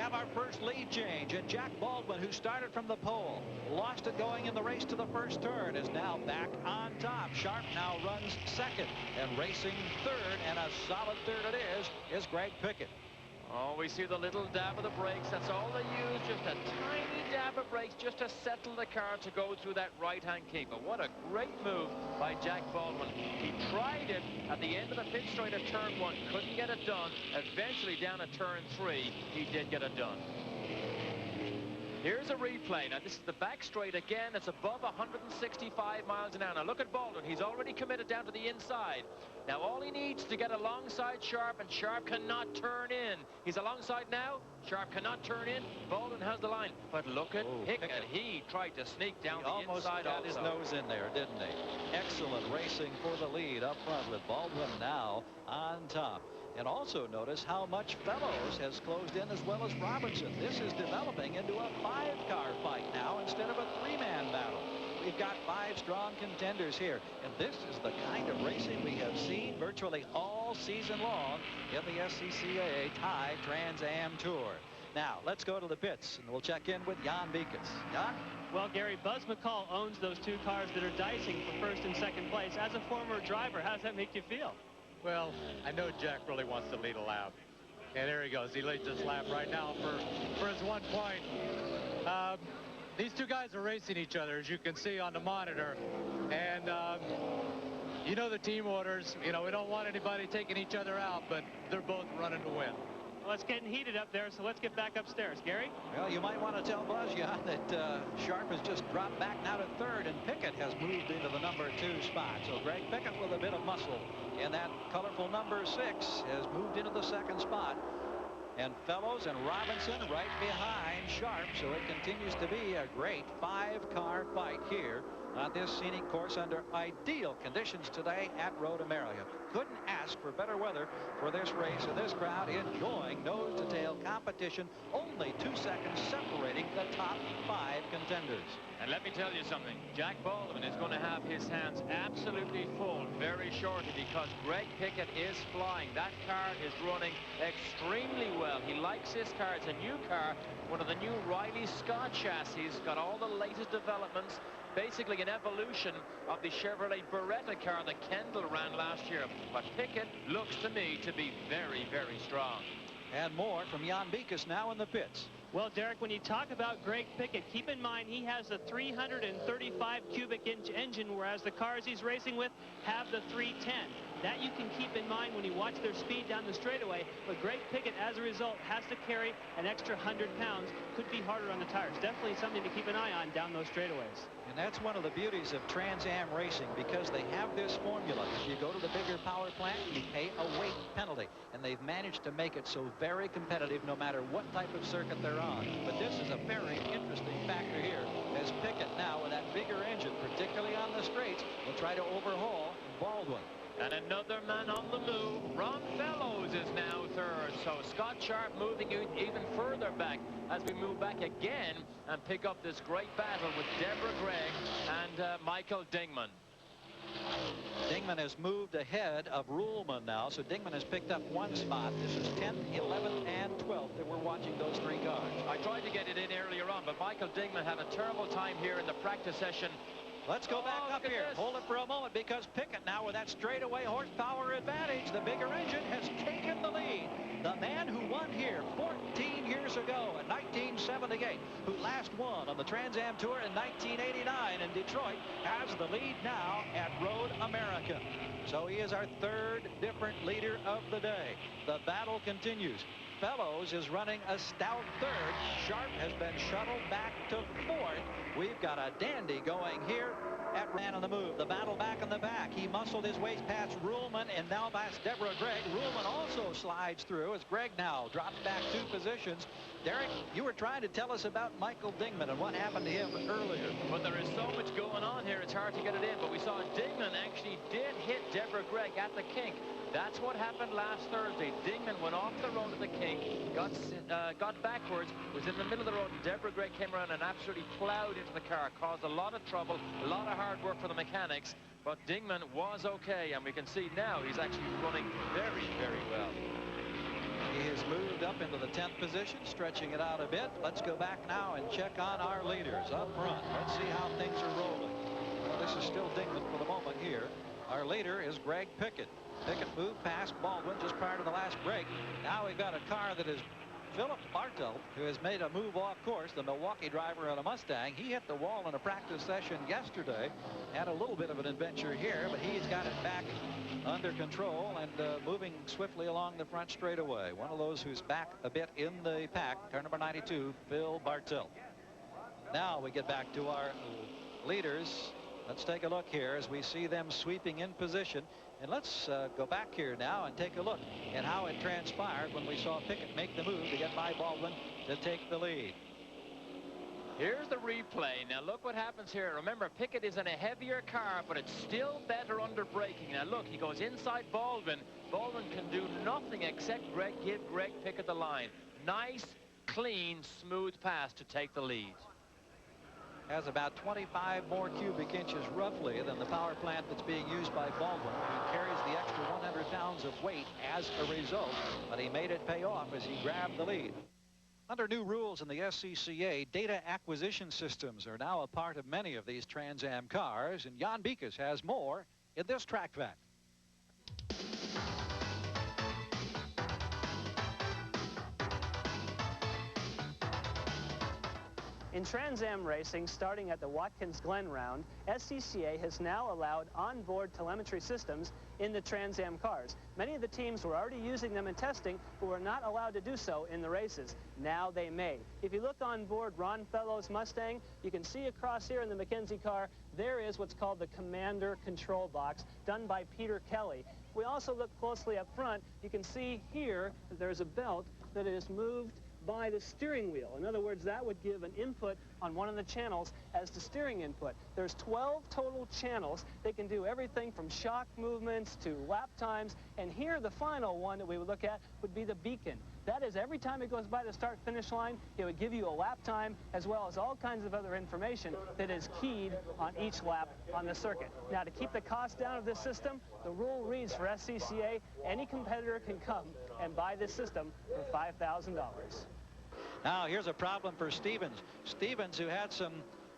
have our first lead change, and Jack Baldwin, who started from the pole, lost it going in the race to the first turn, is now back on top. Sharp now runs second, and racing third, and a solid third it is Greg Pickett. Oh, we see the little dab of the brakes. That's all they use, just a tiny dab of brakes just to settle the car to go through that right-hand keeper. What a great move by Jack Baldwin. He tried it at the end of the pit straight at turn 1, couldn't get it done. Eventually down at turn 3, he did get it done. Here's a replay. Now, this is the back straight again. It's above 165 miles an hour. Now, look at Baldwin. He's already committed down to the inside. Now, all he needs to get alongside Sharp, and Sharp cannot turn in. He's alongside now. Sharp cannot turn in. Baldwin has the line. But look at Pickett. He tried to sneak down the inside. Almost got his nose in there, didn't he? Excellent racing for the lead up front with Baldwin now on top. And also notice how much Fellows has closed in as well as Robinson. This is developing into a 5-car fight now instead of a 3-man battle. We've got 5 strong contenders here. And this is the kind of racing we have seen virtually all season long in the SCCA Thai Trans Am Tour. Now, let's go to the pits, and we'll check in with Jan Beekes. Jan? Well, Gary, Buzz McCall owns those 2 cars that are dicing for first and second place. As a former driver, how does that make you feel? Well, I know Jack really wants to lead a lap. And there he goes. He leads this lap right now for his 1 point. These 2 guys are racing each other, as you can see on the monitor. And, you know the team orders. You know, we don't want anybody taking each other out, but they're both running to win. Well, it's getting heated up there, so let's get back upstairs. Gary? Well, you might want to tell Buzz, Jan, that Sharp has just dropped back now to third, and Pickett has moved into the number 2 spot. So Greg Pickett with a bit of muscle in that colorful number 6 has moved into the 2nd spot. And Fellows and Robinson right behind Sharp, so it continues to be a great 5-car fight here on this scenic course under ideal conditions today at Road America. Couldn't ask for better weather for this race, and this crowd enjoying nose-to-tail competition. Only 2 seconds separating the top 5 contenders. And let me tell you something. Jack Baldwin is going to have his hands absolutely full very shortly because Greg Pickett is flying. That car is running extremely well. He likes his car. It's a new car, one of the new Riley Scott chassis. Got all the latest developments. Basically an evolution of the Chevrolet Beretta car that Kendall ran last year. But Pickett looks to me to be very, very strong. And more from Jan Beekes now in the pits. Well, Derek, when you talk about Greg Pickett, keep in mind he has a 335 cubic inch engine, whereas the cars he's racing with have the 310. That you can keep in mind when you watch their speed down the straightaway. But Greg Pickett, as a result, has to carry an extra 100 pounds. Could be harder on the tires. Definitely something to keep an eye on down those straightaways. And that's one of the beauties of Trans Am racing, because they have this formula. If you go to the bigger power plant, you pay a weight penalty. And they've managed to make it so very competitive no matter what type of circuit they're on. But this is a very interesting factor here, as Pickett now with that bigger engine, particularly on the straights, will try to overhaul Baldwin. And another man on the move. Ron Fellows is now third. So Scott Sharp moving even further back as we move back again and pick up this great battle with Deborah Gregg and Michael Dingman. Dingman has moved ahead of Ruhlman now, so Dingman has picked up 1 spot. This is 10th, 11th, and 12th that we're watching those 3 cars. I tried to get it in earlier on, but Michael Dingman had a terrible time here in the practice session. Let's go back up here. Hold it for a moment, because Pickett now with that straightaway horsepower advantage, the bigger engine, has taken the lead. The man who won here 14 years ago in 1978, who last won on the Trans Am Tour in 1989 in Detroit, has the lead now at Road America. So he is our 3rd different leader of the day. The battle continues. Fellows is running a stout 3rd. Sharp has been shuttled back to 4th. We've got a dandy going here at Man on the Move. The battle back in the back. He muscled his way past Ruhlman and now past Deborah Gregg. Ruhlman also slides through as Gregg now drops back 2 positions. Derek, you were trying to tell us about Michael Dingman and what happened to him earlier. But there is so much going on here, it's hard to get it in. But we saw Dingman actually did hit Deborah Gregg at the kink. That's what happened last Thursday. Dingman went off the road of the kink, got backwards, was in the middle of the road, and Deborah Gregg came around and absolutely plowed into the car, caused a lot of trouble, a lot of hard work for the mechanics. But Dingman was okay, and we can see now he's actually running very, very well. He has moved up into the 10th position, stretching it out a bit. Let's go back now and check on our leaders up front. Let's see how things are rolling. Well, this is still Dingman for the moment here. Our leader is Greg Pickett. Pickett moved past Baldwin just prior to the last break. Now we've got a car that is Philip Bartel, who has made a move off course, the Milwaukee driver on a Mustang. He hit the wall in a practice session yesterday. Had a little bit of an adventure here, but he's got it back under control and moving swiftly along the front straightaway. One of those who's back a bit in the pack, car number 92, Phil Bartel. Now we get back to our leaders. Let's take a look here as we see them sweeping in position. And let's go back here now and take a look at how it transpired when we saw Pickett make the move to get by Baldwin to take the lead. Here's the replay. Now look what happens here. Remember, Pickett is in a heavier car, but it's still better under braking. Now look, he goes inside Baldwin. Baldwin can do nothing except give Greg Pickett the line. Nice, clean, smooth pass to take the lead. Has about 25 more cubic inches roughly than the power plant that's being used by Baldwin. He carries the extra 100 pounds of weight as a result, but he made it pay off as he grabbed the lead. Under new rules in the SCCA, data acquisition systems are now a part of many of these Trans Am cars, and Jan Beekes has more in this track fact. In Trans Am racing, starting at the Watkins Glen round, SCCA has now allowed onboard telemetry systems in the Trans Am cars. Many of the teams were already using them in testing, but were not allowed to do so in the races. Now they may. If you look on board Ron Fellows' Mustang, you can see across here in the McKenzie car, there is what's called the Commander Control Box, done by Peter Kelly. If we also look closely up front, you can see here that there's a belt that is moved by the steering wheel. In other words, that would give an input on one of the channels as the steering input. There's 12 total channels. They can do everything from shock movements to lap times, and here the final one that we would look at would be the beacon. That is, every time it goes by the start-finish line, it would give you a lap time as well as all kinds of other information that is keyed on each lap on the circuit. Now, to keep the cost down of this system, the rule reads for SCCA, any competitor can come and buy this system for $5,000. Now here's a problem for Stevens. Stevens, who had some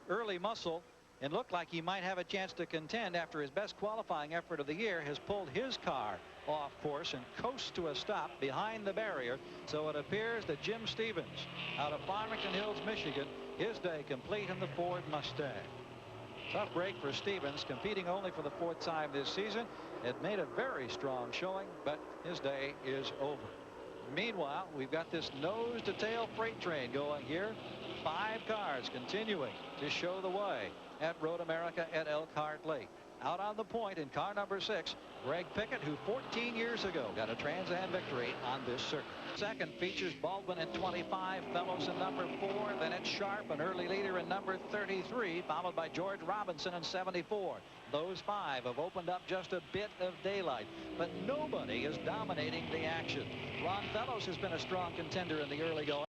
early muscle and looked like he might have a chance to contend after his best qualifying effort of the year, has pulled his car off course and coasts to a stop behind the barrier. So it appears that Jim Stevens out of Farmington Hills, Michigan, his day complete in the Ford Mustang. Tough break for Stevens, competing only for the 4th time this season. It made a very strong showing, but his day is over. Meanwhile, we've got this nose-to-tail freight train going here. 5 cars continuing to show the way at Road America at Elkhart Lake. Out on the point in car number 6, Greg Pickett, who 14 years ago got a Trans Am victory on this circuit. Second features Baldwin at 25, Fellows in number 4, then it's Sharp, an early leader in number 33, followed by George Robinson in 74. Those 5 have opened up just a bit of daylight, but nobody is dominating the action. Ron Fellows has been a strong contender in the early going.